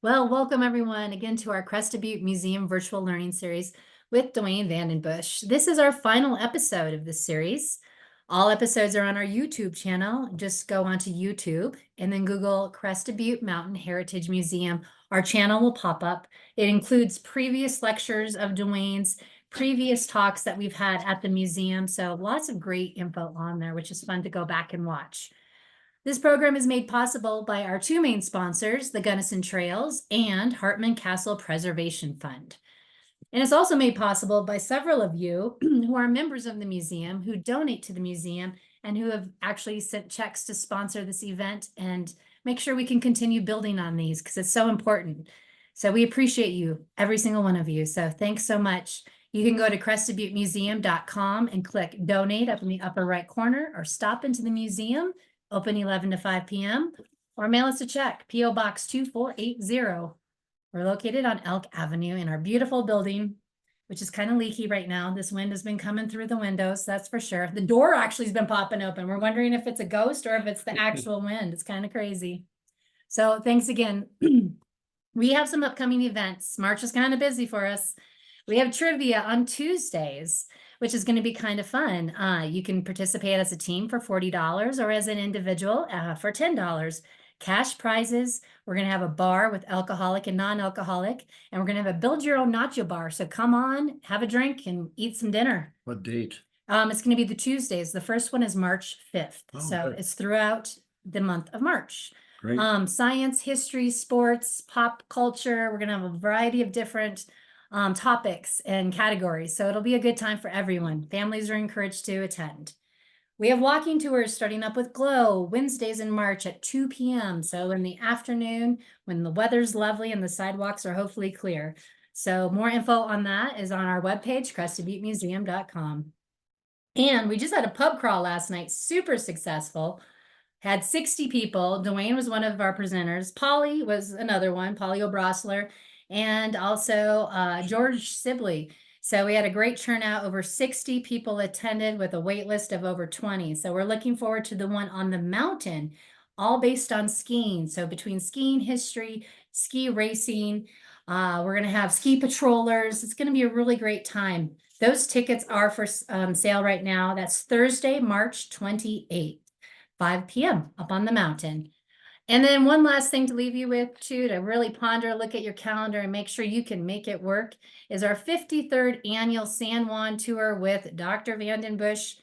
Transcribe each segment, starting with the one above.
Well, welcome everyone again to our Crested Butte Museum virtual learning series with Dwayne Vandenbush. This is our final episode of this series. All episodes are on our YouTube channel. Just go onto YouTube and then Google Crested Butte Mountain Heritage Museum. Our channel will pop up. It includes previous lectures of Dwayne's, previous talks that we've had at the museum. So lots of great info on there, which is fun to go back and watch. This program is made possible by our two main sponsors, the Gunnison Trails and Hartman Castle Preservation Fund. And it's also made possible by several of you who are members of the museum, who donate to the museum, and who have actually sent checks to sponsor this event and make sure we can continue building on these because it's so important. So we appreciate you, every single one of you. So thanks so much. You can go to crestedbuttemuseum.com and click donate up in the upper right corner, or stop into the museum, open 11 to 5 p.m., or mail us a check, P.O. Box 2480. We're located on Elk Avenue in our beautiful building, which is kind of leaky right now. This wind has been coming through the windows, that's for sure. The door actually has been popping open. We're wondering if it's a ghost or if it's the actual wind. It's kind of crazy. So thanks again. We have some upcoming events. March is kind of busy for us. We have trivia on Tuesdays, which is going to be kind of fun. You can participate as a team for $40 or as an individual for $10. Cash prizes. We're going to have a bar with alcoholic and non-alcoholic, and we're going to have a build your own nacho bar. So come on, have a drink and eat some dinner. What date? It's going to be the Tuesdays. The first one is March 5th. Oh, So good. it's throughout the month of March. Great. Science, history, sports, pop culture. We're going to have a variety of different topics and categories. So it'll be a good time for everyone. Families are encouraged to attend. We have walking tours starting up with Glow Wednesdays in March at 2 p.m. So in the afternoon, when the weather's lovely and the sidewalks are hopefully clear. So more info on that is on our webpage, crestedbuttemuseum.com. And we just had a pub crawl last night, super successful. Had 60 people. Dwayne was one of our presenters. Polly was another one, Polly O'Brosler, and also George Sibley. So we had a great turnout. Over 60 people attended with a wait list of over 20. So we're looking forward to the one on the mountain, all based on skiing. So between skiing history, ski racing, we're going to have ski patrollers. It's going to be a really great time. Those tickets are for sale right now. That's Thursday, March 28th. 5 p.m. up on the mountain. And then one last thing to leave you with too, to really ponder, look at your calendar and make sure you can make it work, is our 53rd annual San Juan tour with Dr. Vandenbush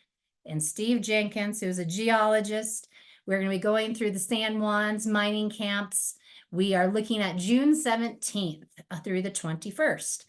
and Steve Jenkins, who's a geologist. We're going to be going through the San Juan's mining camps. We are looking at June 17th through the 21st.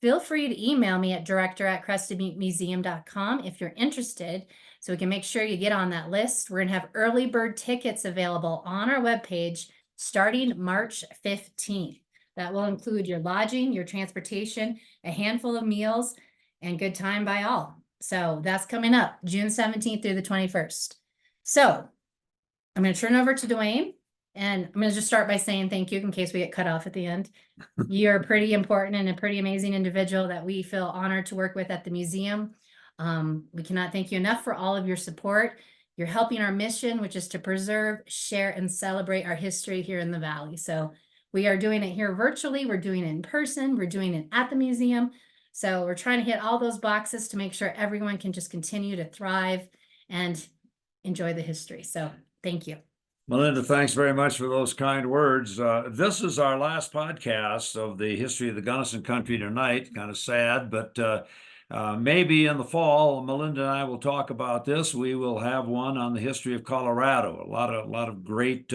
Feel free to email me at director@crestedbuttemuseum.com if you're interested, so we can make sure you get on that list. We're going to have early bird tickets available on our webpage starting March 15th. That will include your lodging, your transportation, a handful of meals, and good time by all. So that's coming up June 17th through the 21st. So I'm going to turn over to Dwayne, and I'm going to just start by saying thank you in case we get cut off at the end. You're pretty important and a pretty amazing individual that we feel honored to work with at the museum. We cannot thank you enough for all of your support. You're helping our mission, which is to preserve, share, and celebrate our history here in the Valley. So we are doing it here virtually. We're doing it in person. We're doing it at the museum. So we're trying to hit all those boxes to make sure everyone can just continue to thrive and enjoy the history. So thank you. Melinda, thanks very much for those kind words. This is our last podcast of the history of the Gunnison country tonight. Kind of sad, but maybe in the fall, Melinda and I will talk about this. We will have one on the history of Colorado. A lot of great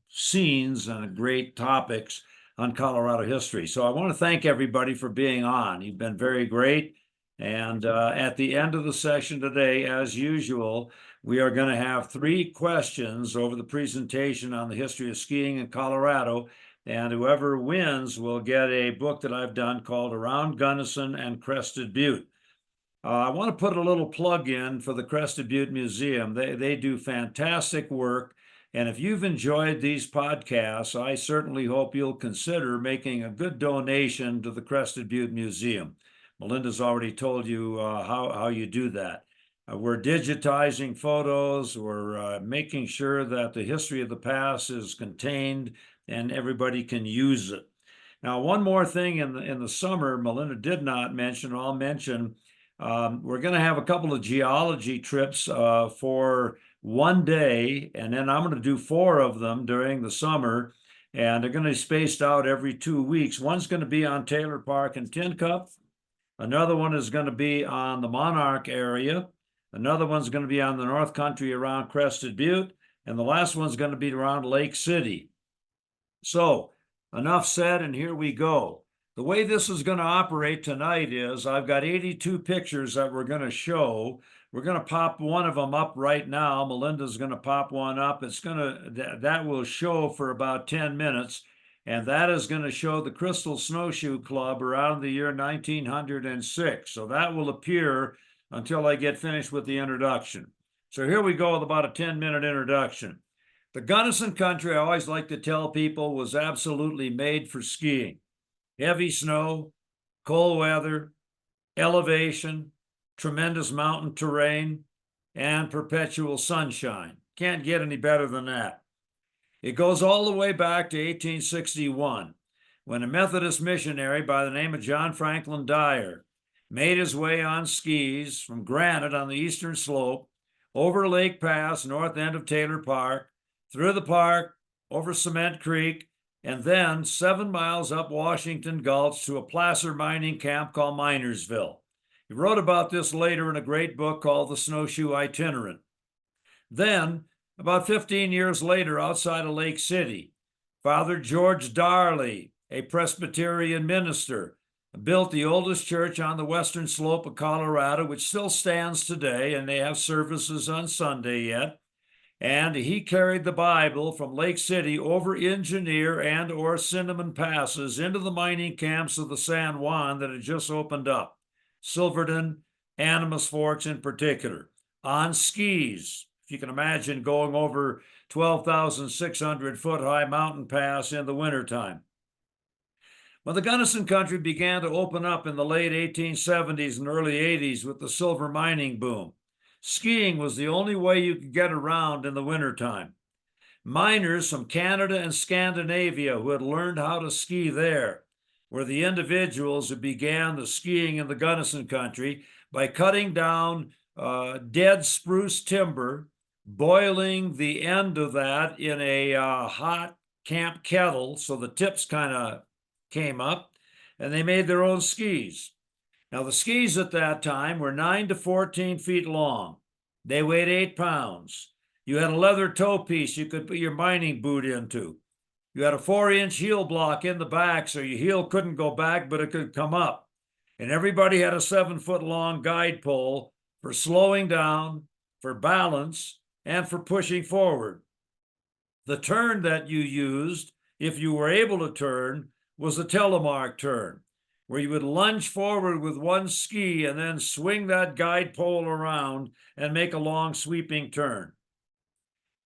scenes and great topics on Colorado history. So I want to thank everybody for being on. You've been very great. And at the end of the session today, as usual, we are going to have 3 questions over the presentation on the history of skiing in Colorado. And whoever wins will get a book that I've done called Around Gunnison and Crested Butte. I want to put a little plug in for the Crested Butte Museum. They do fantastic work. And if you've enjoyed these podcasts, I certainly hope you'll consider making a good donation to the Crested Butte Museum. Melinda's already told you how you do that. We're digitizing photos. We're making sure that the history of the past is contained and everybody can use it. Now, one more thing in the summer, Melinda did not mention, I'll mention, we're going to have a couple of geology trips for one day, and then I'm going to do 4 of them during the summer, and they're going to be spaced out every 2 weeks. One's going to be on Taylor Park and Tin Cup. Another one is going to be on the Monarch area. Another one's going to be on the North Country around Crested Butte. And the last one's going to be around Lake City. So enough said, and here we go. The way this is going to operate tonight is I've got 82 pictures that we're going to show. We're going to pop one of them up right now. Melinda's going to pop one up. That will show for about 10 minutes. And that is going to show the Crystal Snowshoe Club around the year 1906. So that will appear until I get finished with the introduction. So here we go with about a 10-minute introduction. The Gunnison country, I always like to tell people, was absolutely made for skiing. Heavy snow, cold weather, elevation, tremendous mountain terrain, and perpetual sunshine. Can't get any better than that. It goes all the way back to 1861, when a Methodist missionary by the name of John Franklin Dyer made his way on skis from Granite on the eastern slope, over Lake Pass, north end of Taylor Park, through the park, over Cement Creek, and then 7 miles up Washington Gulch to a placer mining camp called Minersville. He wrote about this later in a great book called The Snowshoe Itinerant. Then, about 15 years later, outside of Lake City, Father George Darley, a Presbyterian minister, built the oldest church on the western slope of Colorado, which still stands today, and they have services on Sunday yet. And he carried the Bible from Lake City over Engineer and or Cinnamon Passes into the mining camps of the San Juan that had just opened up, Silverton, Animas Forks in particular, on skis. If you can imagine going over 12,600 foot high mountain pass in the wintertime. When the Gunnison country began to open up in the late 1870s and early 80s with the silver mining boom, skiing was the only way you could get around in the wintertime. Miners from Canada and Scandinavia who had learned how to ski there were the individuals who began the skiing in the Gunnison country by cutting down dead spruce timber, boiling the end of that in a hot camp kettle so the tips kind of came up, and they made their own skis. Now, the skis at that time were 9 to 14 feet long. They weighed 8 pounds. You had a leather toe piece you could put your mining boot into. You had a 4-inch heel block in the back so your heel couldn't go back, but it could come up. And everybody had a 7-foot-long guide pole for slowing down, for balance, and for pushing forward. The turn that you used, if you were able to turn, was a telemark turn, where you would lunge forward with one ski and then swing that guide pole around and make a long sweeping turn.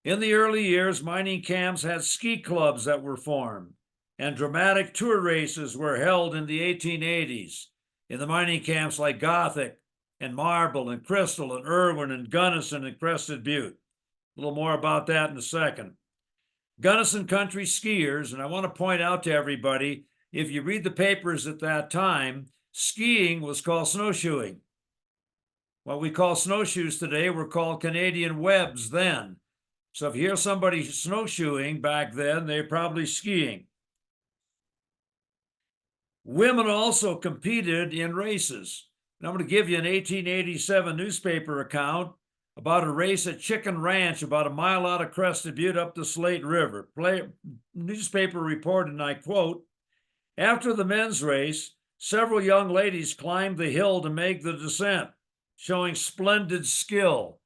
In the early years, mining camps had ski clubs that were formed, and dramatic tour races were held in the 1880s in the mining camps like Gothic and Marble and Crystal and Irwin and Gunnison and Crested Butte. A little more about that in a second. Gunnison country skiers, and I want to point out to everybody, if you read the papers at that time, skiing was called snowshoeing. What we call snowshoes today were called Canadian webs then. So if you hear somebody snowshoeing back then, they're probably skiing. Women also competed in races. And I'm going to give you an 1887 newspaper account about a race at Chicken Ranch about a mile out of Crested Butte up the Slate River. Newspaper reported, and I quote, "After the men's race, several young ladies climbed the hill to make the descent, showing splendid skill.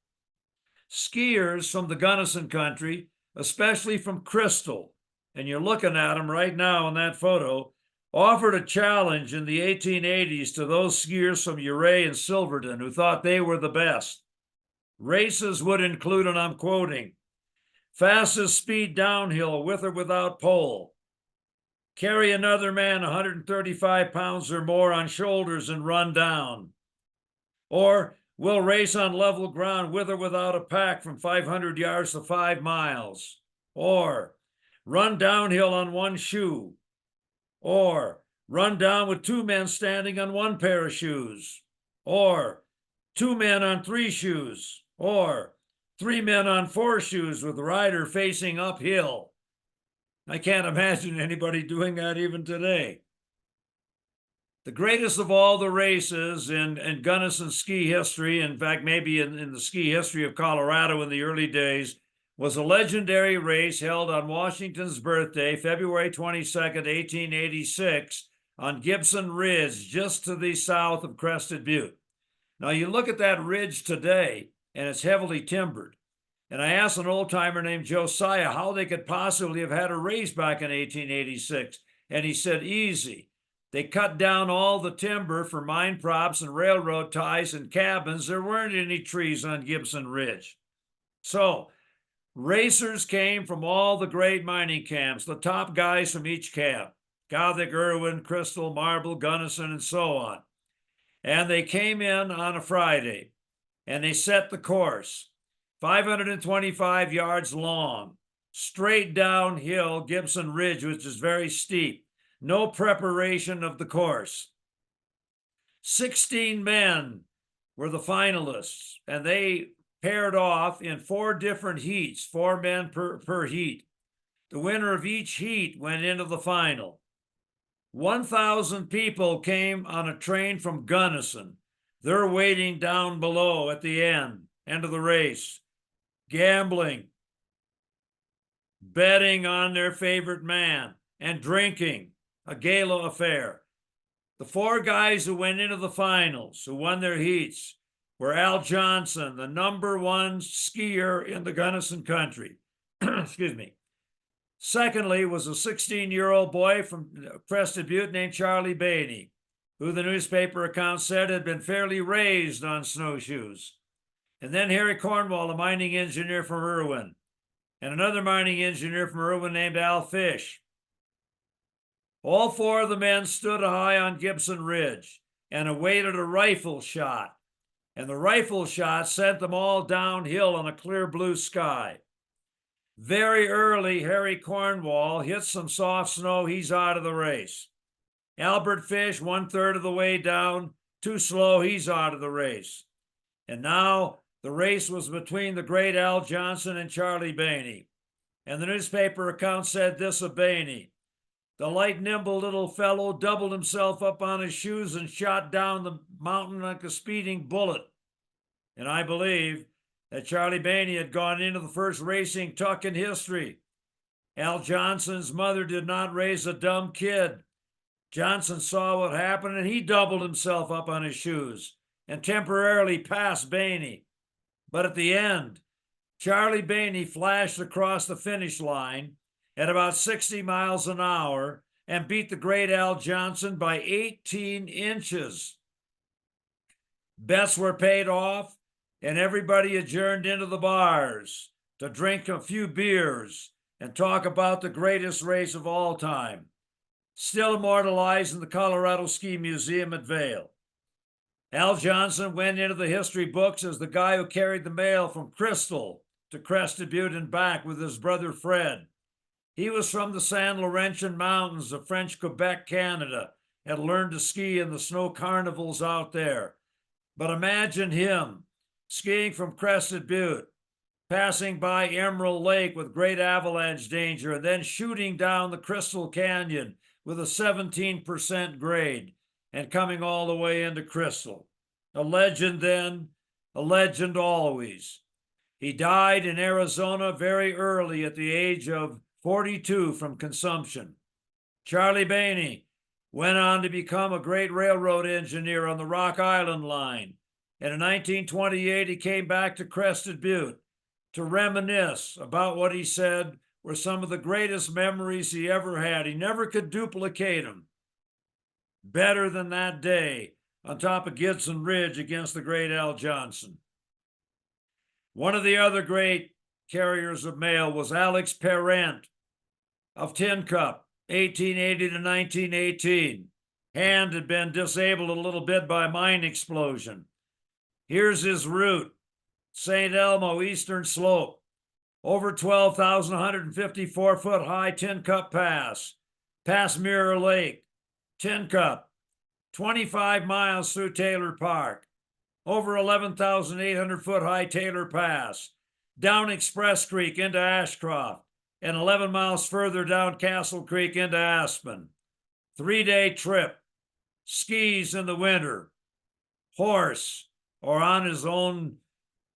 Skiers from the Gunnison country, especially from Crystal, and you're looking at them right now in that photo, offered a challenge in the 1880s to those skiers from Uray and Silverton who thought they were the best. Races would include, and I'm quoting, fastest speed downhill with or without pole, carry another man 135 pounds or more on shoulders and run down, or we'll race on level ground with or without a pack from 500 yards to 5 miles, or run downhill on one shoe, or run down with two men standing on one pair of shoes, or two men on three shoes, or three men on four shoes with the rider facing uphill. I can't imagine anybody doing that even today. The greatest of all the races in Gunnison ski history, in fact, maybe in the ski history of Colorado in the early days, was a legendary race held on Washington's birthday, February 22nd, 1886, on Gibson Ridge, just to the south of Crested Butte. Now, you look at that ridge today, and it's heavily timbered. And I asked an old timer named Josiah how they could possibly have had a race back in 1886. And he said, easy. They cut down all the timber for mine props and railroad ties and cabins. There weren't any trees on Gibson Ridge. So racers came from all the great mining camps, the top guys from each camp, Gothic, Irwin, Crystal, Marble, Gunnison, and so on. And they came in on a Friday, and they set the course, 525 yards long, straight downhill Gibson Ridge, which is very steep. No preparation of the course. 16 men were the finalists, and they paired off in 4 different heats, 4 men per heat. The winner of each heat went into the final. 1,000 people came on a train from Gunnison. They're waiting down below at the end of the race, gambling, betting on their favorite man, and drinking, a gala affair. The 4 guys who went into the finals, who won their heats, were Al Johnson, the #1 skier in the Gunnison country. Excuse me. Secondly was a 16-year-old boy from Crested Butte named Charlie Bainey, who the newspaper account said had been fairly raised on snowshoes. And then Harry Cornwall, a mining engineer from Irwin, and another mining engineer from Irwin named Al Fish. All 4 of the men stood high on Gibson Ridge and awaited a rifle shot. And the rifle shot sent them all downhill on a clear blue sky. Very early, Harry Cornwall hits some soft snow. He's out of the race. Albert Fish, 1/3 of the way down, too slow. He's out of the race. And now the race was between the great Al Johnson and Charlie Bainey. And the newspaper account said this of Bainey: the light, nimble little fellow doubled himself up on his shoes and shot down the mountain like a speeding bullet. And I believe that Charlie Bainey had gone into the first racing tuck in history. Al Johnson's mother did not raise a dumb kid. Johnson saw what happened, and he doubled himself up on his shoes and temporarily passed Bainey. But at the end, Charlie Bainey flashed across the finish line at about 60 miles an hour and beat the great Al Johnson by 18 inches. Bets were paid off, and everybody adjourned into the bars to drink a few beers and talk about the greatest race of all time, still immortalized in the Colorado Ski Museum at Vail. Al Johnson went into the history books as the guy who carried the mail from Crystal to Crested Butte and back with his brother Fred. He was from the San Laurentian Mountains of French Quebec, Canada, and learned to ski in the snow carnivals out there. But imagine him skiing from Crested Butte, passing by Emerald Lake with great avalanche danger, and then shooting down the Crystal Canyon with a 17% grade and coming all the way into Crystal. A legend then, a legend always. He died in Arizona very early at the age of 42 from consumption. Charlie Bainey went on to become a great railroad engineer on the Rock Island Line. And in 1928, he came back to Crested Butte to reminisce about what he said were some of the greatest memories he ever had. He never could duplicate them better than that day on top of Gibson Ridge against the great Al Johnson. One of the other great carriers of mail was Alex Parent of Tin Cup, 1880 to 1918. Hand had been disabled a little bit by a mine explosion. Here's his route: St. Elmo, Eastern Slope, over 12,154-foot high Tin Cup Pass, past Mirror Lake, Tin Cup, 25 miles through Taylor Park, over 11,800-foot high Taylor Pass, down Express Creek into Ashcroft, and 11 miles further down Castle Creek into Aspen. 3-day trip, skis in the winter, horse, or on his own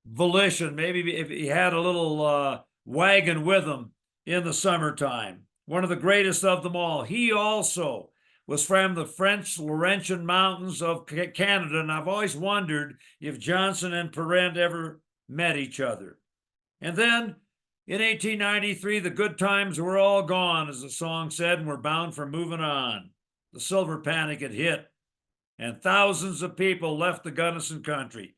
volition, maybe if he had a little wagon with him in the summertime. One of the greatest of them all. He also was from the French Laurentian Mountains of Canada, and I've always wondered if Johnson and Parent ever met each other. And then in 1893, the good times were all gone, as the song said, and we're bound for moving on. The silver panic had hit, and thousands of people left the Gunnison country.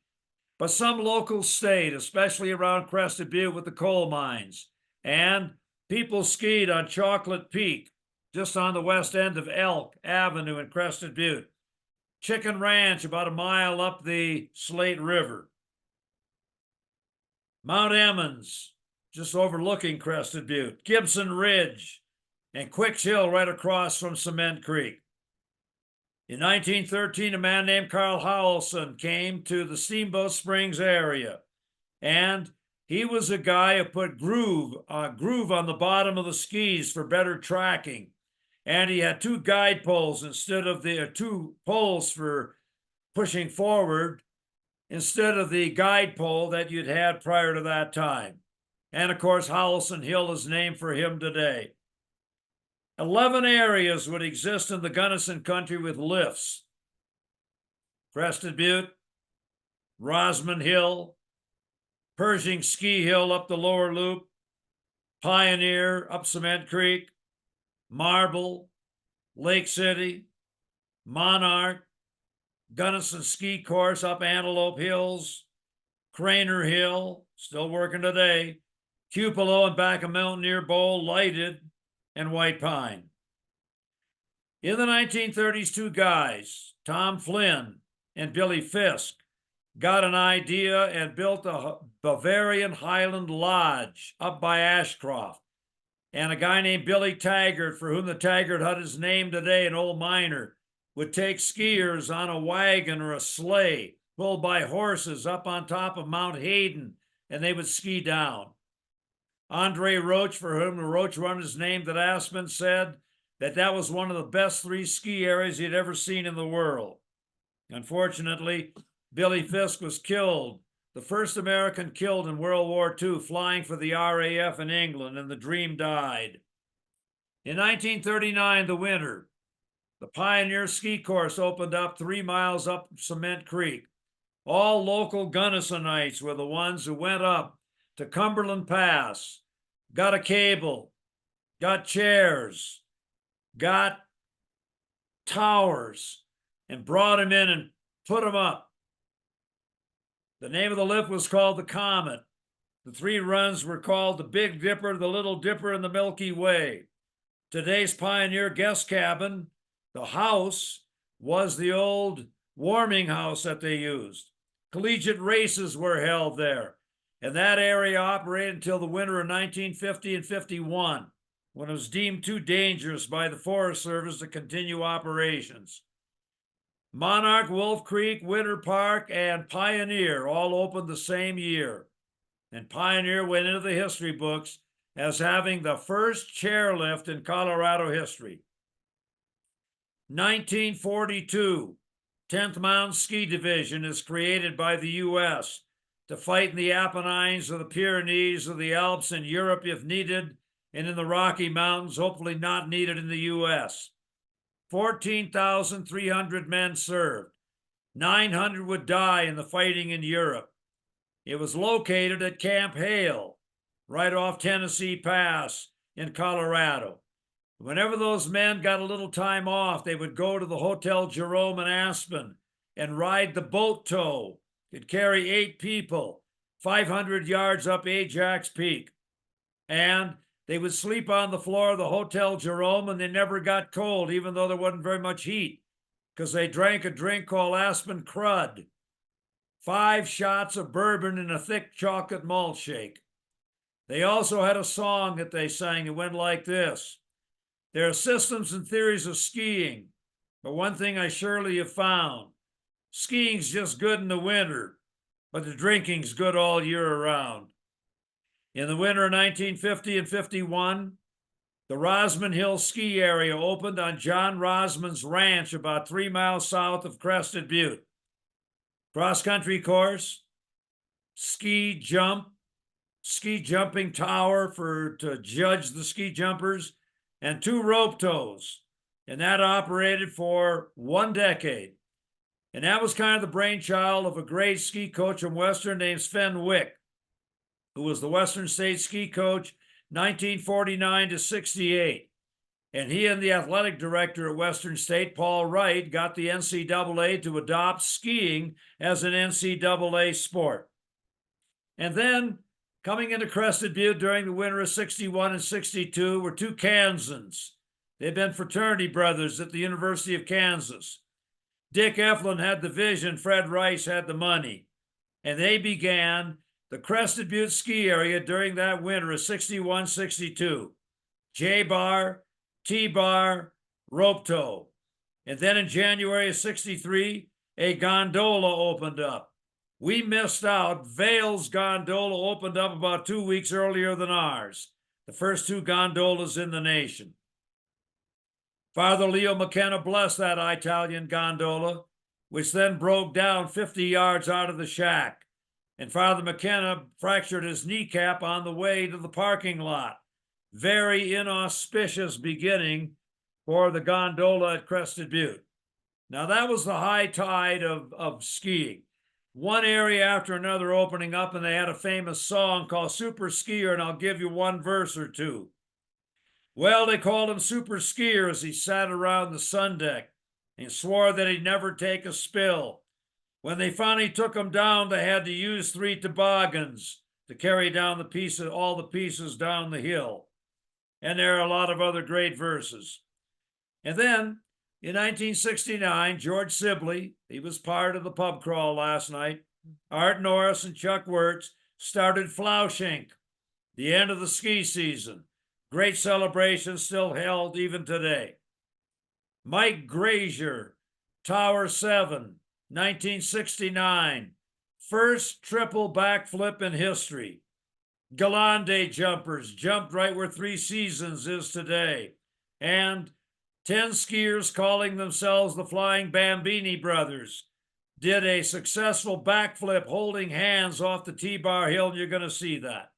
But some locals stayed, especially around Crested Butte with the coal mines. And people skied on Chocolate Peak, just on the west end of Elk Avenue in Crested Butte. Chicken Ranch, about a mile up the Slate River. Mount Emmons, just overlooking Crested Butte. Gibson Ridge, and Quicks Hill right across from Cement Creek. In 1913, a man named Carl Howelson came to the Steamboat Springs area, and he was a guy who put groove on the bottom of the skis for better tracking. And he had two guide poles instead of the two poles for pushing forward instead of the guide pole that you'd had prior to that time. And of course, Howelson Hill is named for him today. 11 areas would exist in the Gunnison country with lifts. Crested Butte, Rosman Hill, Pershing Ski Hill up the lower loop, Pioneer up Cement Creek, Marble, Lake City, Monarch, Gunnison Ski Course up Antelope Hills, Craner Hill, still working today, Cupelo and back of Mountaineer Bowl, Lighted, and White Pine. In the 1930s, two guys, Tom Flynn and Billy Fisk, got an idea and built a Bavarian Highland Lodge up by Ashcroft. And a guy named Billy Taggart, for whom the Taggart Hut is named today, an old miner, would take skiers on a wagon or a sleigh pulled by horses up on top of Mount Hayden, and they would ski down. Andre Roach, for whom the Roach Run is named at Aspen, said that was one of the best 3 ski areas he'd ever seen in the world. Unfortunately, Billy Fisk was killed, the first American killed in World War II, flying for the RAF in England, and the dream died. In 1939, the winter, the Pioneer Ski Course opened up 3 miles up Cement Creek. All localGunnisonites were the ones who went up to Cumberland Pass, got a cable, got chairs, got towers, and brought them in and put them up. The name of the lift was called the Comet. The 3 runs were called the Big Dipper, the Little Dipper, and the Milky Way. Today's Pioneer guest cabin, the house, was the old warming house that they used. Collegiate races were held there, and that area operated until the winter of 1950 and 51, when it was deemed too dangerous by the Forest Service to continue operations. Monarch, Wolf Creek, Winter Park, and Pioneer all opened the same year. And Pioneer went into the history books as having the first chairlift in Colorado history. 1942, 10th Mountain Ski Division is created by the U.S. to fight in the Apennines or the Pyrenees or the Alps in Europe if needed, and in the Rocky Mountains, hopefully not needed in the U.S. 14,300 men served. 900 would die in the fighting in Europe. It was located at Camp Hale, right off Tennessee Pass in Colorado. Whenever those men got a little time off, they would go to the Hotel Jerome in Aspen and ride the boat tow. It'd carry 8 people, 500 yards up Ajax Peak. And they would sleep on the floor of the Hotel Jerome, and they never got cold, even though there wasn't very much heat, because they drank a drink called Aspen Crud. 5 shots of bourbon in a thick chocolate malt shake. They also had a song that they sang. It went like this: there are systems and theories of skiing, but one thing I surely have found: skiing's just good in the winter, but the drinking's good all year around. In the winter of 1950 and 51, the Rosman Hill ski area opened on John Rosman's ranch about 3 miles south of Crested Butte. Cross-country course, ski jumping tower to judge the ski jumpers, and 2 rope tows. And that operated for 1 decade. And that was kind of the brainchild of a great ski coach from Western named Sven Wick, who was the Western State ski coach 1949 to 68. And he and the athletic director at Western State, Paul Wright, got the NCAA to adopt skiing as an NCAA sport. And then, coming into Crested Butte during the winter of 61 and 62 were 2 Kansans. They'd been fraternity brothers at the University of Kansas. Dick Eflin had the vision, Fred Rice had the money. And they began the Crested Butte ski area during that winter of 61, 62. J-bar, T-bar, rope tow. And then in January of 63, a gondola opened up. We missed out. Vail's gondola opened up about 2 weeks earlier than ours. The first 2 gondolas in the nation. Father Leo McKenna blessed that Italian gondola, which then broke down 50 yards out of the shack. And Father McKenna fractured his kneecap on the way to the parking lot. Very inauspicious beginning for the gondola at Crested Butte. Now that was the high tide of skiing. One area after another opening up, and they had a famous song called Super Skier, and I'll give you 1 verse or 2. Well, they called him Super Skier as he sat around the sun deck and swore that he'd never take a spill. When they finally took him down, they had to use 3 toboggans to carry down all the pieces down the hill. And there are a lot of other great verses. And then, in 1969, George Sibley, he was part of the pub crawl last night, Art Norris and Chuck Wirtz started Flauschink, the end of the ski season. Great celebration still held even today. Mike Grazier, Tower 7, 1969, first triple backflip in history. Galande jumpers jumped right where 3 Seasons is today. And 10 skiers calling themselves the Flying Bambini Brothers did a successful backflip holding hands off the T-bar hill, and you're going to see that.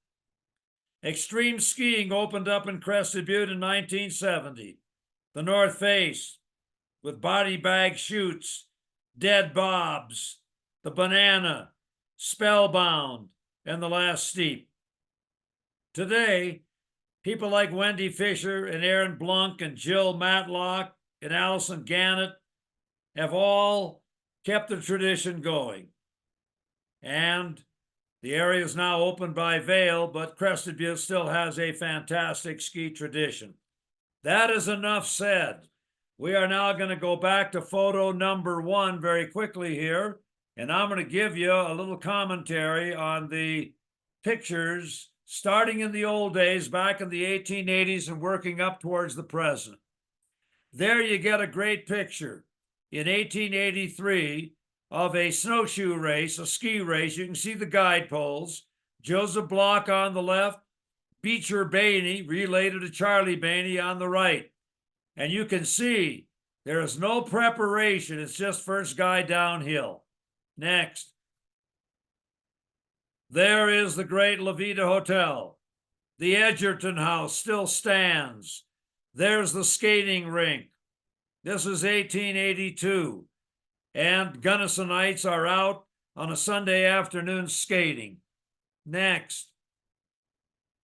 Extreme skiing opened up in Crested Butte in 1970. The North Face with body bag chutes, Dead Bobs, the Banana, Spellbound, and the Last Steep. Today, people like Wendy Fisher and Aaron Blunk and Jill Matlock and Allison Gannett have all kept the tradition going. And the area is now opened by Vail, but Crested Butte still has a fantastic ski tradition. That is enough said. We are now going to go back to photo number 1 very quickly here, and I'm going to give you a little commentary on the pictures starting in the old days, back in the 1880s and working up towards the present. There you get a great picture in 1883 of a snowshoe race, a ski race. You can see the guide poles. Joseph Block on the left, Beecher Bainey, related to Charlie Bainey, on the right. And you can see there is no preparation. It's just first guy downhill. Next. There is the great La Vida Hotel. The Edgerton House still stands. There's the skating rink. This is 1882. And Gunnisonites are out on a Sunday afternoon skating. Next.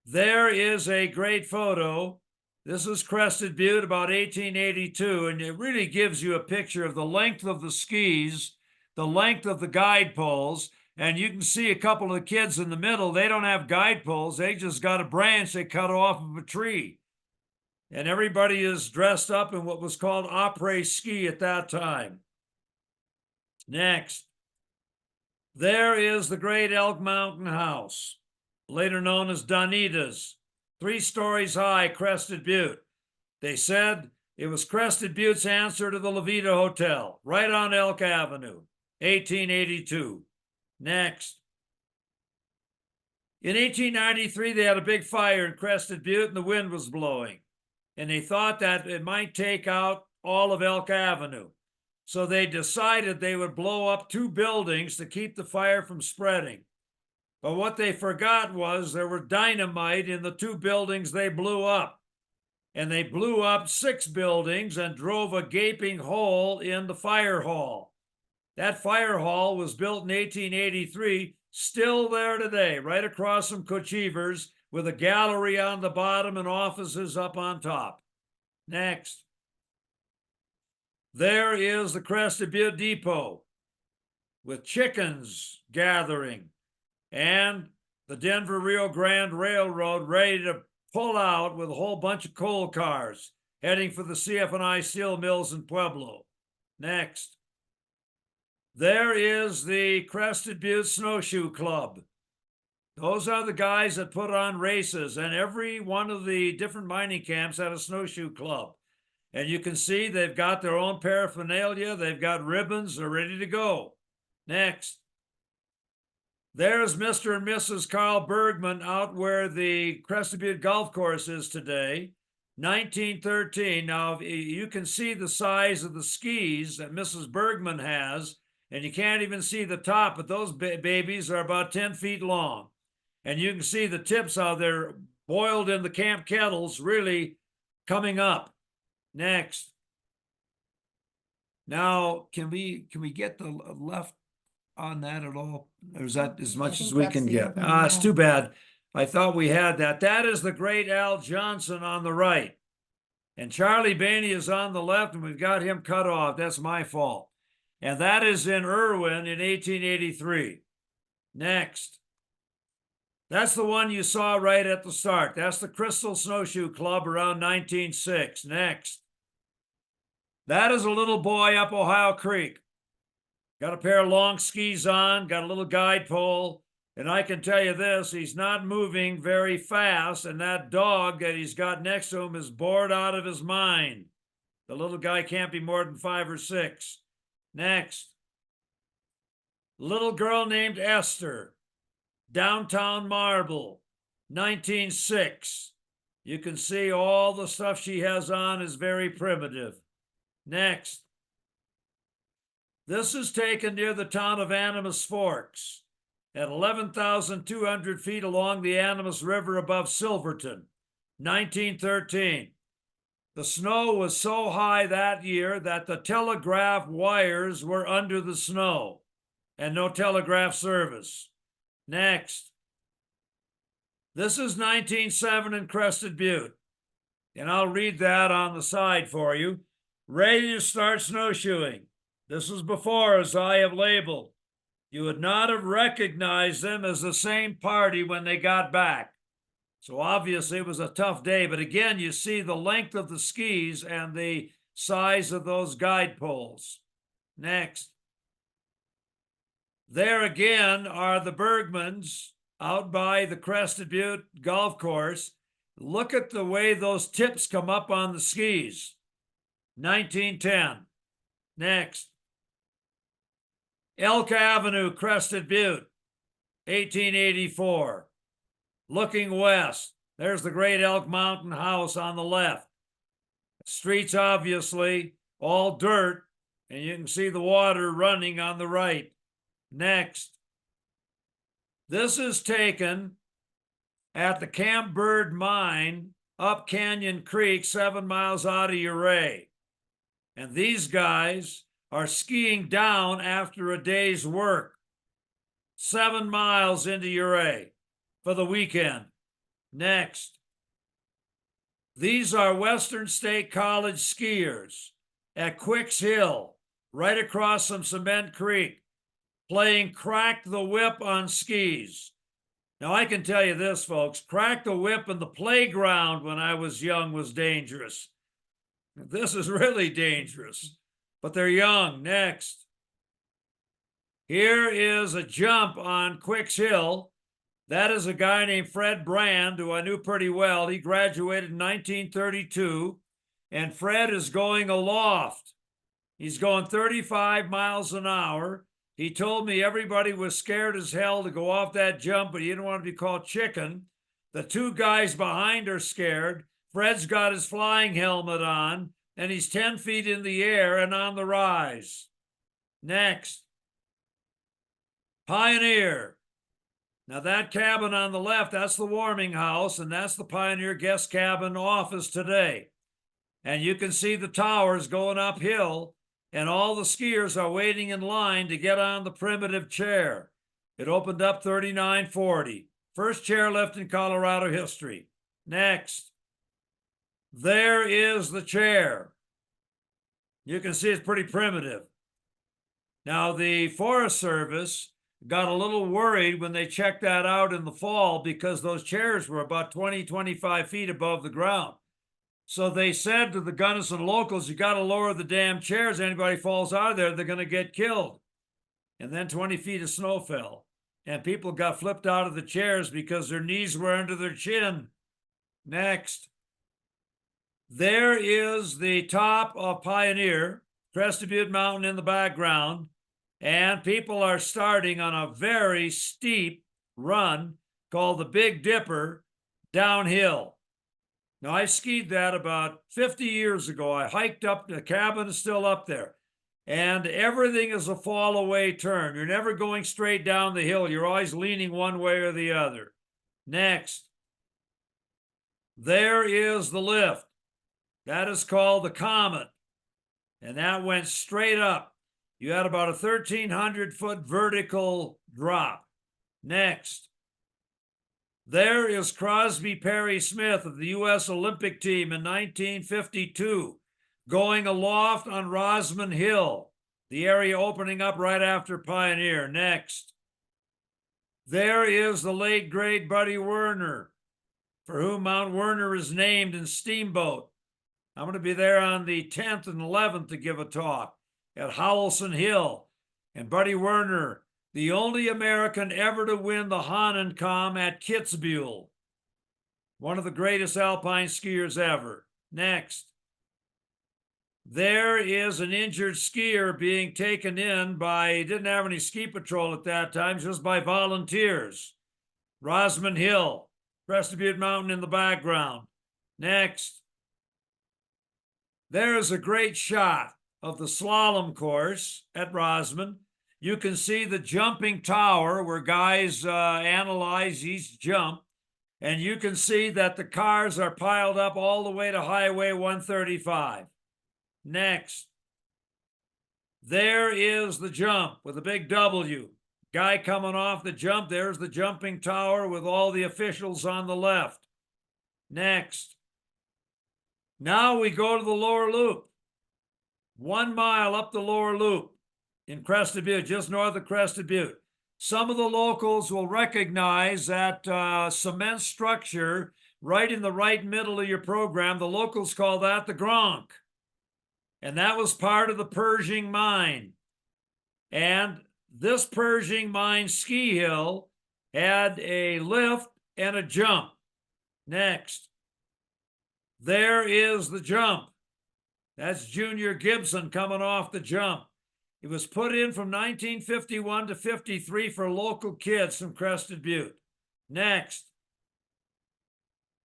There is a great photo. This is Crested Butte, about 1882, and it really gives you a picture of the length of the skis, the length of the guide poles, and you can see a couple of kids in the middle. They don't have guide poles. They just got a branch they cut off of a tree. And everybody is dressed up in what was called après ski at that time. Next. There is the great Elk Mountain House. later known as Donita's, 3 stories high Crested Butte. They said it was Crested Butte's answer to the Levita Hotel, right on Elk Avenue, 1882. Next. In 1893, they had a big fire in Crested Butte and the wind was blowing. And they thought that it might take out all of Elk Avenue. So they decided they would blow up 2 buildings to keep the fire from spreading. But what they forgot was there were dynamite in the 2 buildings they blew up. And they blew up 6 buildings and drove a gaping hole in the fire hall. That fire hall was built in 1883, still there today, right across from Cochever's, with a gallery on the bottom and offices up on top. Next. There is the Crested Butte Depot with chickens gathering and the Denver Rio Grande Railroad ready to pull out with a whole bunch of coal cars heading for the CF&I steel mills in Pueblo. Next. There is the Crested Butte Snowshoe Club. Those are the guys that put on races, and every one of the different mining camps had a snowshoe club. And you can see they've got their own paraphernalia. They've got ribbons. They're ready to go. Next. There's Mr. and Mrs. Carl Bergman out where the Crested Butte Golf Course is today, 1913. Now, you can see the size of the skis that Mrs. Bergman has, and you can't even see the top, but those babies are about 10 feet long. And you can see the tips how they're boiled in the camp kettles, really coming up. Next. Now, can we get the left on that at all? Or is that as much as we can get? It's too bad. I thought we had that. That is the great Al Johnson on the right. And Charlie Bainey is on the left, and we've got him cut off. That's my fault. And that is in Irwin in 1883. Next. That's the one you saw right at the start. That's the Crystal Snowshoe Club around 1906. Next. That is a little boy up Ohio Creek. Got a pair of long skis on, got a little guide pole, and I can tell you this, he's not moving very fast, and that dog that he's got next to him is bored out of his mind. The little guy can't be more than 5 or 6. Next. Little girl named Esther. Downtown Marble, 1906. You can see all the stuff she has on is very primitive. Next. This is taken near the town of Animas Forks at 11,200 feet along the Animas River above Silverton, 1913. The snow was so high that year that the telegraph wires were under the snow and no telegraph service. Next. This is 1907 in Crested Butte. And I'll read that on the side for you. Ready to start snowshoeing. This was before, as I have labeled. You would not have recognized them as the same party when they got back. So obviously it was a tough day. But again, you see the length of the skis and the size of those guide poles. Next. There again are the Bergmans out by the Crested Butte Golf Course. Look at the way those tips come up on the skis. 1910. Next. Elk Avenue, Crested Butte, 1884. Looking west, there's the great Elk Mountain House on the left. Streets, obviously, all dirt, and you can see the water running on the right. Next. This is taken at the Camp Bird Mine up Canyon Creek, 7 miles out of Ouray. And these guys are skiing down after a day's work, 7 miles into Ouray for the weekend. Next. These are Western State College skiers at Quicks Hill, right across from Cement Creek, playing Crack the Whip on skis. Now, I can tell you this, folks, Crack the Whip in the playground when I was young was dangerous. This is really dangerous, but they're young. Next. Here is a jump on Quicks Hill. That is a guy named Fred Brand, who I knew pretty well. He graduated in 1932, and Fred is going aloft. He's going 35 miles an hour. He told me everybody was scared as hell to go off that jump, but he didn't want to be called chicken. The two guys behind are scared. Fred's got his flying helmet on, and he's 10 feet in the air and on the rise. Next, Pioneer. Now, that cabin on the left, that's the warming house, and that's the Pioneer guest cabin office today. And you can see the towers going uphill, and all the skiers are waiting in line to get on the primitive chair. It opened up 3940. First chairlift in Colorado history. Next. There is the chair. You can see it's pretty primitive. Now, the Forest Service got a little worried when they checked that out in the fall because those chairs were about 20, 25 feet above the ground. So they said to the Gunnison locals, you got to lower the damn chairs. Anybody falls out of there, they're going to get killed. And then 20 feet of snow fell. And people got flipped out of the chairs because their knees were under their chin. Next. There is the top of Pioneer, Crested Butte Mountain in the background. And people are starting on a very steep run called the Big Dipper downhill. Now, I skied that about 50 years ago. I hiked up, the cabin is still up there. And everything is a fall away turn. You're never going straight down the hill. You're always leaning one way or the other. Next. There is the lift. That is called the Comet. And that went straight up. You had about a 1,300-foot vertical drop. Next. There is Crosby Perry Smith of the U.S. Olympic team in 1952, going aloft on Rosman Hill, the area opening up right after Pioneer. Next. There is the late, great Buddy Werner, for whom Mount Werner is named in Steamboat. I'm going to be there on the 10th and 11th to give a talk at Howelson Hill. And Buddy Werner, the only American ever to win the Hahnenkamm at Kitzbühel. One of the greatest alpine skiers ever. Next. There is an injured skier being taken in by, he didn't have any ski patrol at that time, just by volunteers. Rosman Hill, Crested Butte Mountain in the background. Next. There is a great shot of the slalom course at Rosman. You can see the jumping tower where guys analyze each jump. And you can see that the cars are piled up all the way to Highway 135. Next. There is the jump with a big W. Guy coming off the jump. There's the jumping tower with all the officials on the left. Next. Now we go to the lower loop. 1 mile up the lower loop in Crested Butte, just north of Crested Butte. Some of the locals will recognize that cement structure right in the right middle of your program. The locals call that the Gronk. And that was part of the Pershing Mine. And this Pershing Mine ski hill had a lift and a jump. Next. There is the jump. That's Junior Gibson coming off the jump. It was put in from 1951 to 53 for local kids from Crested Butte. Next.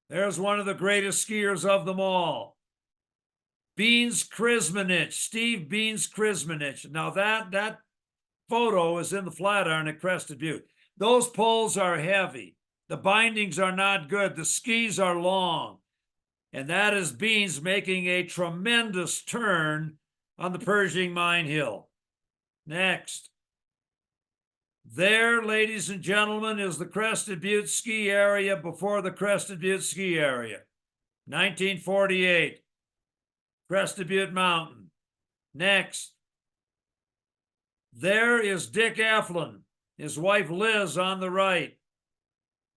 There's one of the greatest skiers of them all. Beans Krismanich, Steve Beans Krismanich. Now that photo is in the Flatiron at Crested Butte. Those poles are heavy. The bindings are not good. The skis are long. And that is Beans making a tremendous turn on the Pershing Mine Hill. Next. There, ladies and gentlemen, is the Crested Butte ski area before the Crested Butte ski area. 1948. Crested Butte Mountain. Next. There is Dick Eflin, his wife Liz on the right.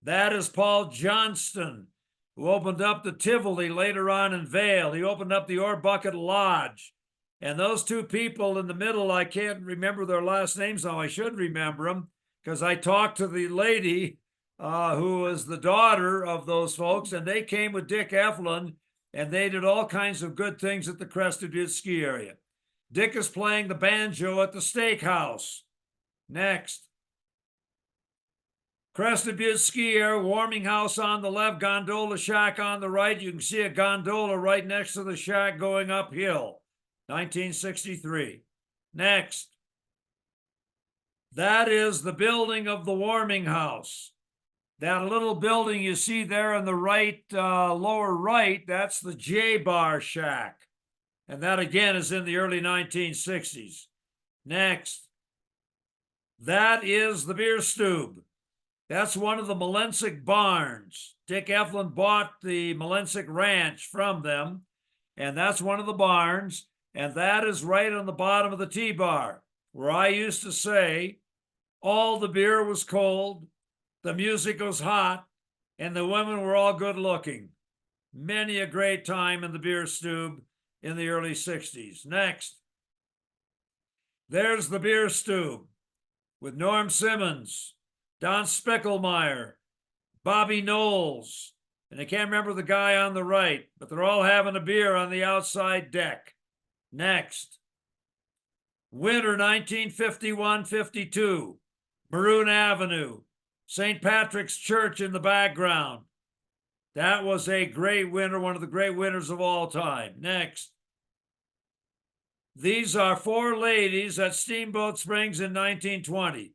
That is Paul Johnston, who opened up the Tivoli later on in Vail. He opened up the Ore Bucket Lodge. And those two people in the middle, I can't remember their last names now. I should remember them because I talked to the lady who was the daughter of those folks, and they came with Dick Eflin, and they did all kinds of good things at the Crested Butte ski area. Dick is playing the banjo at the steakhouse. Next. Crested Butte ski area, warming house on the left, gondola shack on the right. You can see a gondola right next to the shack going uphill. 1963. Next. That is the building of the warming house. That little building you see there on the right, lower right, that's the J-Bar Shack. And that again is in the early 1960s. Next. That is the beer stube. That's one of the Molensic barns. Dick Eflin bought the Molensic Ranch from them, and that's one of the barns, and that is right on the bottom of the T-bar, where I used to say all the beer was cold, the music was hot, and the women were all good looking. Many a great time in the beer stube in the early 60s. Next. There's the beer stube with Norm Simmons, Don Spickelmeyer, Bobby Knowles, and I can't remember the guy on the right, but they're all having a beer on the outside deck. Next. Winter 1951-52, Maroon Avenue, St. Patrick's Church in the background. That was a great winter, one of the great winters of all time. Next. These are four ladies at Steamboat Springs in 1920.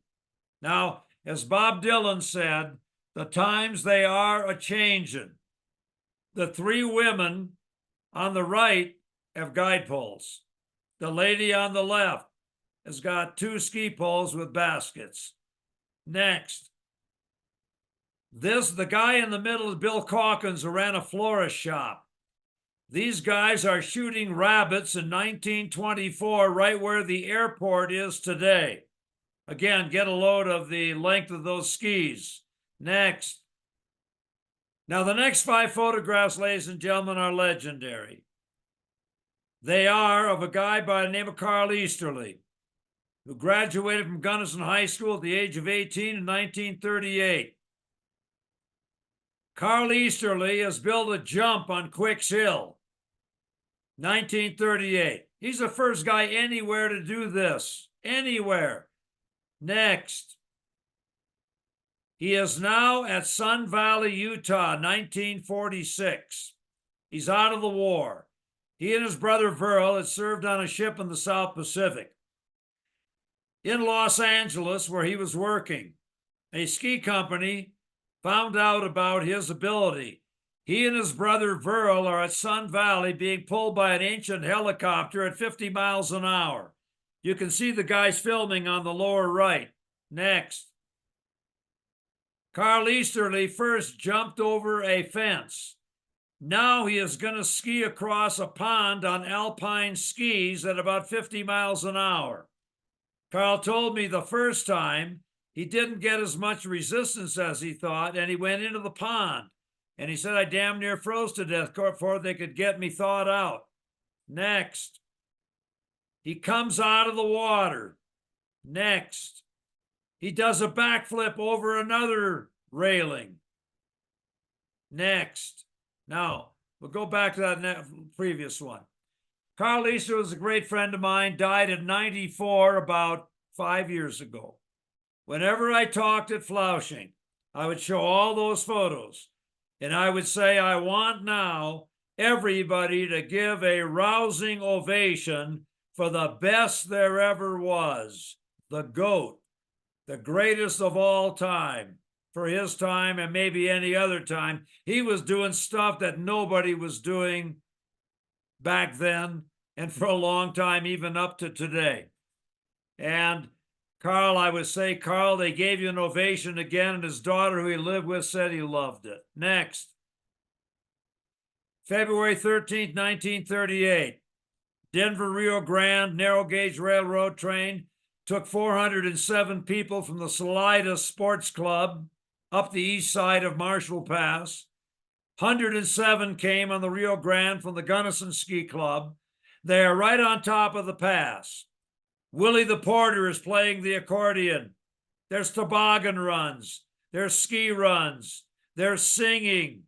Now, as Bob Dylan said, the times they are a-changin'. The three women on the right have guide poles. The lady on the left has got two ski poles with baskets. Next. The guy in the middle is Bill Calkins, who ran a florist shop. These guys are shooting rabbits in 1924, right where the airport is today. Again, get a load of the length of those skis. Next. Now, the next five photographs, ladies and gentlemen, are legendary. They are of a guy by the name of Carl Easterly, who graduated from Gunnison High School at the age of 18 in 1938. Carl Easterly has built a jump on Quicks Hill, 1938. He's the first guy anywhere to do this, anywhere. Next. He is now at Sun Valley, Utah, 1946. He's out of the war. He and his brother Verl had served on a ship in the South Pacific. In Los Angeles, where he was working, a ski company found out about his ability. He and his brother Verl are at Sun Valley being pulled by an ancient helicopter at 50 miles an hour. You can see the guys filming on the lower right. Next. Carl Easterly first jumped over a fence. Now he is going to ski across a pond on alpine skis at about 50 miles an hour. Carl told me the first time he didn't get as much resistance as he thought, and he went into the pond. And he said, I damn near froze to death before they could get me thawed out. Next. He comes out of the water. Next. He does a backflip over another railing. Next. Now, we'll go back to that previous one. Carl Easter was a great friend of mine, died at 94 about 5 years ago. Whenever I talked at Flushing, I would show all those photos, and I would say, I want now everybody to give a rousing ovation for the best there ever was, the GOAT, the greatest of all time, for his time and maybe any other time. He was doing stuff that nobody was doing back then and for a long time, even up to today. And Carl, I would say, Carl, they gave you an ovation again, and his daughter, who he lived with, said he loved it. Next. February 13th, 1938. Denver Rio Grande narrow gauge railroad train took 407 people from the Salida Sports Club up the east side of Marshall Pass. 107 came on the Rio Grande from the Gunnison Ski Club. They are right on top of the pass. Willie the Porter is playing the accordion. There's toboggan runs. there's ski runs, there's singing,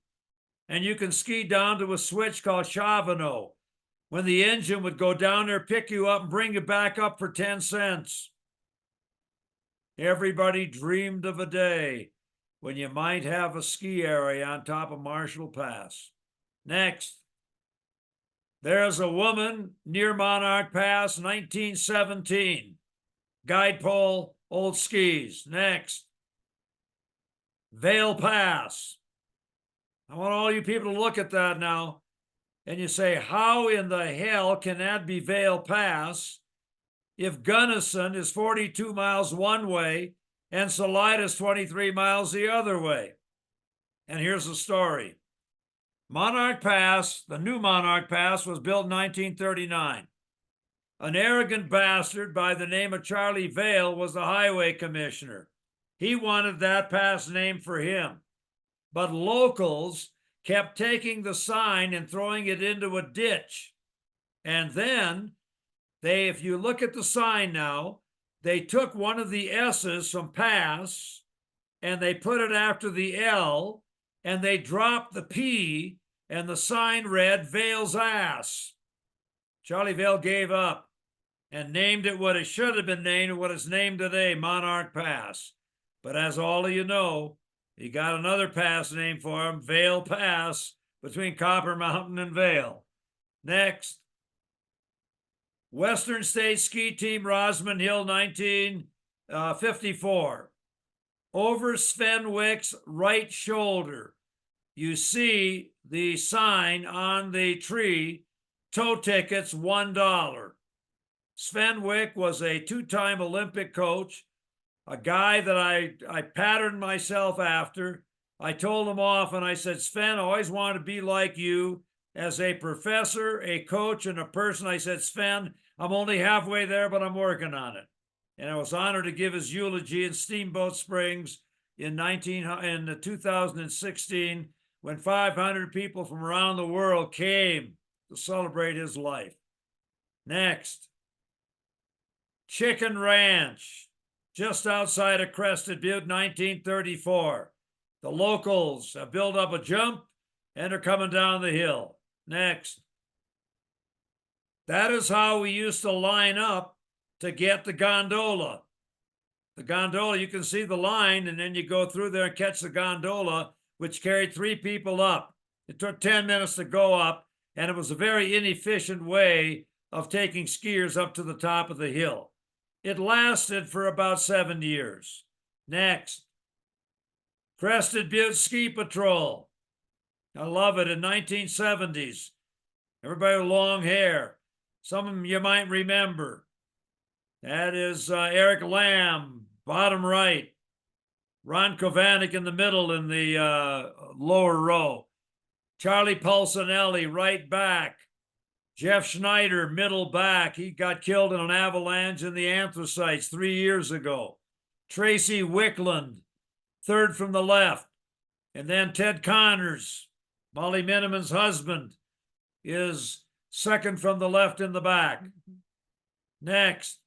and you can ski down to a switch called Chavano, when the engine would go down there, pick you up, and bring you back up for 10 cents. Everybody dreamed of a day when you might have a ski area on top of Marshall Pass. Next, there's a woman near Monarch Pass, 1917. Guide pole, old skis. Next, Vail Pass. I want all you people to look at that now. And you say, how in the hell can that be Vail Pass if Gunnison is 42 miles one way and Salida is 23 miles the other way? And here's the story. Monarch Pass, the new Monarch Pass, was built in 1939. An arrogant bastard by the name of Charlie Vail was the highway commissioner. He wanted that pass named for him. But locals kept taking the sign and throwing it into a ditch. And then if you look at the sign now, they took one of the S's from pass and they put it after the L and they dropped the P and the sign read Vail's ass. Charlie Vail gave up and named it what it should have been named and what it's named today, Monarch Pass. But as all of you know, he got another pass named for him, Vail Pass, between Copper Mountain and Vail. Next, Western State Ski Team, Rosman Hill, 1954. Over Sven Wick's right shoulder, you see the sign on the tree, tow tickets, $1. Sven Wick was a two-time Olympic coach, a guy that I patterned myself after. I told him often, I said, Sven, I always wanted to be like you as a professor, a coach, and a person. I said, Sven, I'm only halfway there, but I'm working on it. And I was honored to give his eulogy in Steamboat Springs in 2016 when 500 people from around the world came to celebrate his life. Next, Chicken Ranch, just outside of Crested Butte, 1934. The locals have built up a jump and are coming down the hill. Next. That is how we used to line up to get the gondola. The gondola, you can see the line, and then you go through there and catch the gondola, which carried 3 people up. It took 10 minutes to go up, and it was a very inefficient way of taking skiers up to the top of the hill. It lasted for about 7 years. Next, Crested Butte Ski Patrol. I love it, in 1970s. Everybody with long hair. Some of them you might remember. That is Eric Lamb, bottom right. Ron Kovanik in the middle in the lower row. Charlie Pulcinelli, right back. Jeff Schneider, middle back. He got killed in an avalanche in the Anthracites 3 years ago. Tracy Wickland, third from the left. And then Ted Connors, Molly Miniman's husband, is second from the left in the back. Next.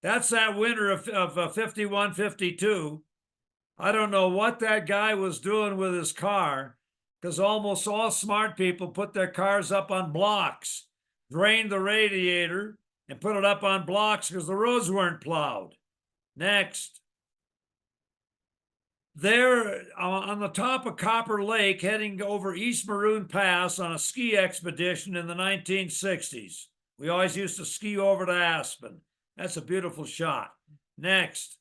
That's that winter of 51-52. I don't know what that guy was doing with his car, because almost all smart people put their cars up on blocks, drained the radiator, and put it up on blocks because the roads weren't plowed. Next. There on the top of Copper Lake, heading over East Maroon Pass on a ski expedition in the 1960s. We always used to ski over to Aspen. That's a beautiful shot. Next.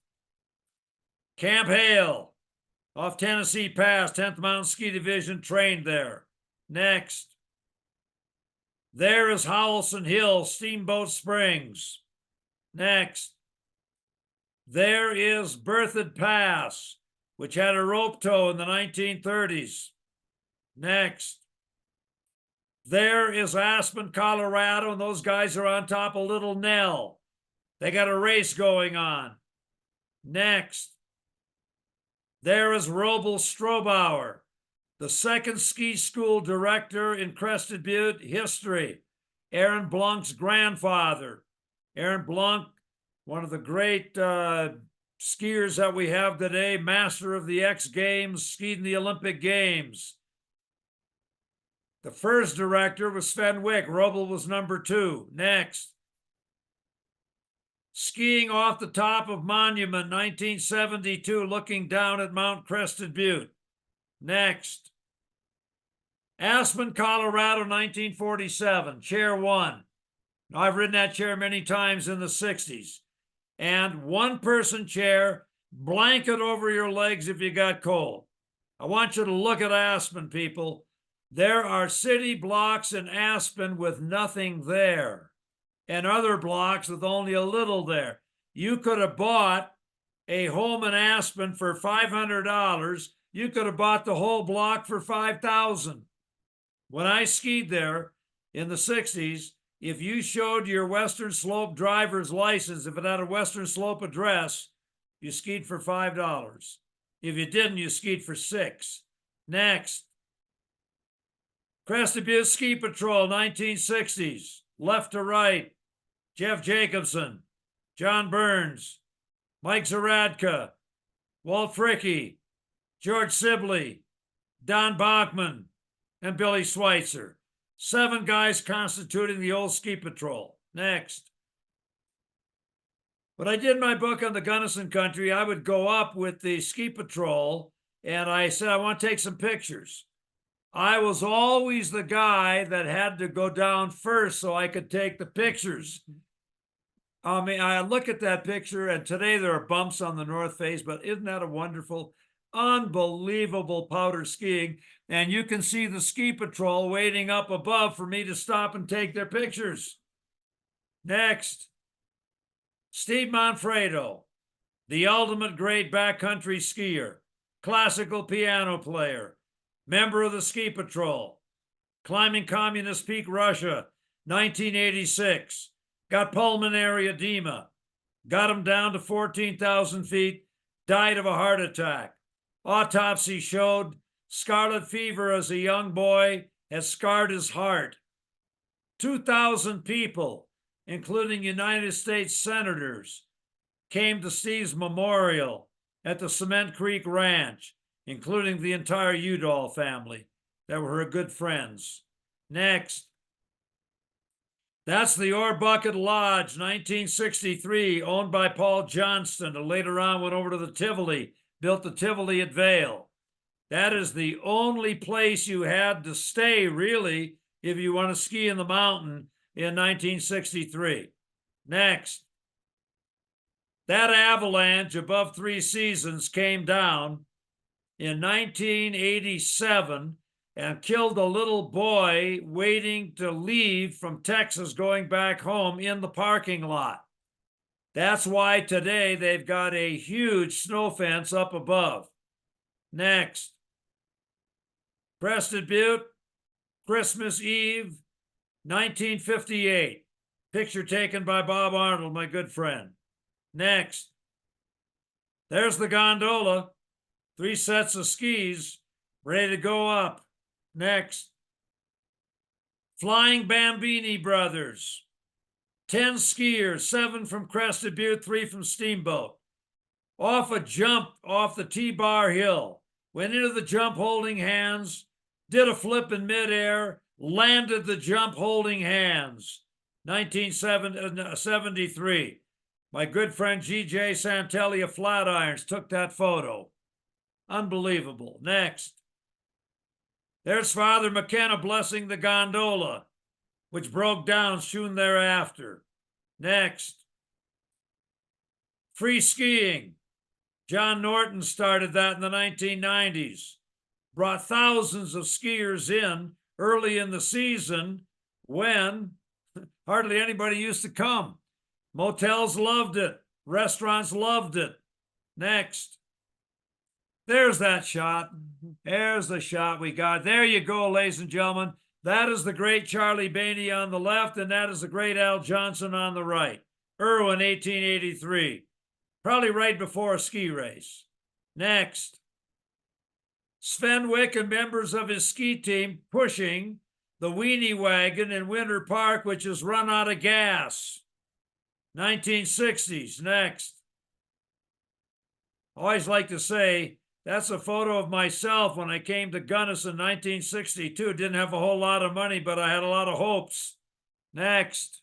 Camp Hale, off Tennessee Pass, 10th Mountain Ski Division, trained there. Next. There is Howelson Hill, Steamboat Springs. Next. There is Berthoud Pass, which had a rope tow in the 1930s. Next. There is Aspen, Colorado, and those guys are on top of Little Nell. They got a race going on. Next. There is Roble Strobauer, the second ski school director in Crested Butte history. Aaron Blunk's grandfather. Aaron Blunk, one of the great skiers that we have today, master of the X Games, skied in the Olympic Games. The first director was Sven Wick. Roble was number 2. Next. Skiing off the top of Monument, 1972, looking down at Mount Crested Butte. Next. Aspen, Colorado, 1947, chair 1. Now, I've ridden that chair many times in the 60s. And one-person chair, blanket over your legs if you got cold. I want you to look at Aspen, people. There are city blocks in Aspen with nothing there, and other blocks with only a little there. You could have bought a home in Aspen for $500. You could have bought the whole block for $5,000. When I skied there in the 60s, if you showed your Western Slope driver's license, if it had a Western Slope address, you skied for $5. If you didn't, you skied for $6. Next. Crested Butte Ski Patrol, 1960s, left to right. Jeff Jacobson, John Burns, Mike Zaradka, Walt Fricke, George Sibley, Don Bachman, and Billy Schweitzer. 7 guys constituting the old ski patrol. Next. When I did my book on the Gunnison country, I would go up with the ski patrol and I said, I want to take some pictures. I was always the guy that had to go down first so I could take the pictures. I mean, I look at that picture and today there are bumps on the north face, but isn't that a wonderful, unbelievable powder skiing? And you can see the ski patrol waiting up above for me to stop and take their pictures. Next, Steve Manfredo, the ultimate great backcountry skier, classical piano player, member of the ski patrol, climbing Communist Peak, Russia, 1986, got pulmonary edema, got him down to 14,000 feet, died of a heart attack. Autopsy showed scarlet fever as a young boy has scarred his heart. 2,000 people, including United States senators, came to Steve's memorial at the Cement Creek Ranch, including the entire Udall family that were her good friends. Next. That's the Ore Bucket Lodge, 1963, owned by Paul Johnston, who later on went over to the Tivoli, built the Tivoli at Vail. That is the only place you had to stay, really, if you want to ski in the mountain in 1963. Next. That avalanche above 3 Seasons came down in 1987 and killed a little boy waiting to leave from Texas going back home in the parking lot. That's why today they've got a huge snow fence up above. Next. Crested Butte, Christmas Eve, 1958. Picture taken by Bob Arnold, my good friend. Next. There's the gondola. 3 sets of skis ready to go up. Next. Flying Bambini Brothers. 10 skiers, 7 from Crested Butte, 3 from Steamboat. Off a jump off the T-Bar Hill. Went into the jump holding hands, did a flip in midair, landed the jump holding hands. 1973. My good friend G.J. Santelli of Flatirons took that photo. Unbelievable. Next. There's Father McKenna blessing the gondola, which broke down soon thereafter. Next. Free skiing. John Norton started that in the 1990s. Brought thousands of skiers in early in the season when hardly anybody used to come. Motels loved it. Restaurants loved it. Next. There's that shot. There's the shot we got. There you go, ladies and gentlemen. That is the great Charlie Bainey on the left, and that is the great Al Johnson on the right. Irwin, 1883. Probably right before a ski race. Next. Sven Wick and members of his ski team pushing the weenie wagon in Winter Park, which is run out of gas. 1960s. Next. I always like to say, that's a photo of myself when I came to Gunnison in 1962. Didn't have a whole lot of money, but I had a lot of hopes. Next.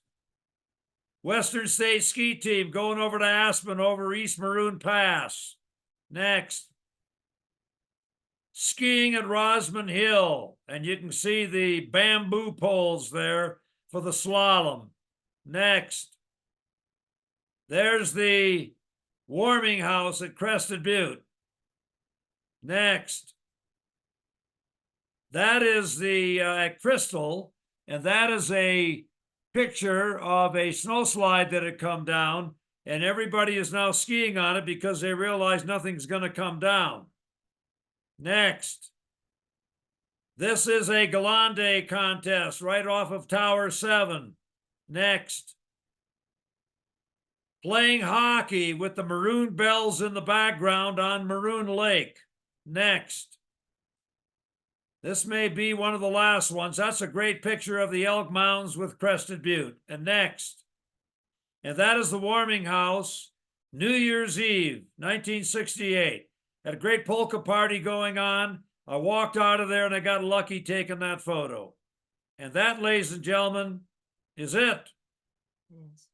Western State Ski Team going over to Aspen over East Maroon Pass. Next. Skiing at Rosman Hill, and you can see the bamboo poles there for the slalom. Next. There's the warming house at Crested Butte. Next. That is the Crystal, and that is a picture of a snow slide that had come down, and everybody is now skiing on it because they realize nothing's going to come down. Next. This is a Galande contest right off of Tower 7. Next. Playing hockey with the maroon bells in the background on Maroon Lake. Next. This may be one of the last ones. That's a great picture of the Elk Mountains with Crested Butte. And next. And that is the warming house, New Year's Eve, 1968. Had a great polka party going on. I walked out of there and I got lucky taking that photo. And that, ladies and gentlemen, is it. Yes.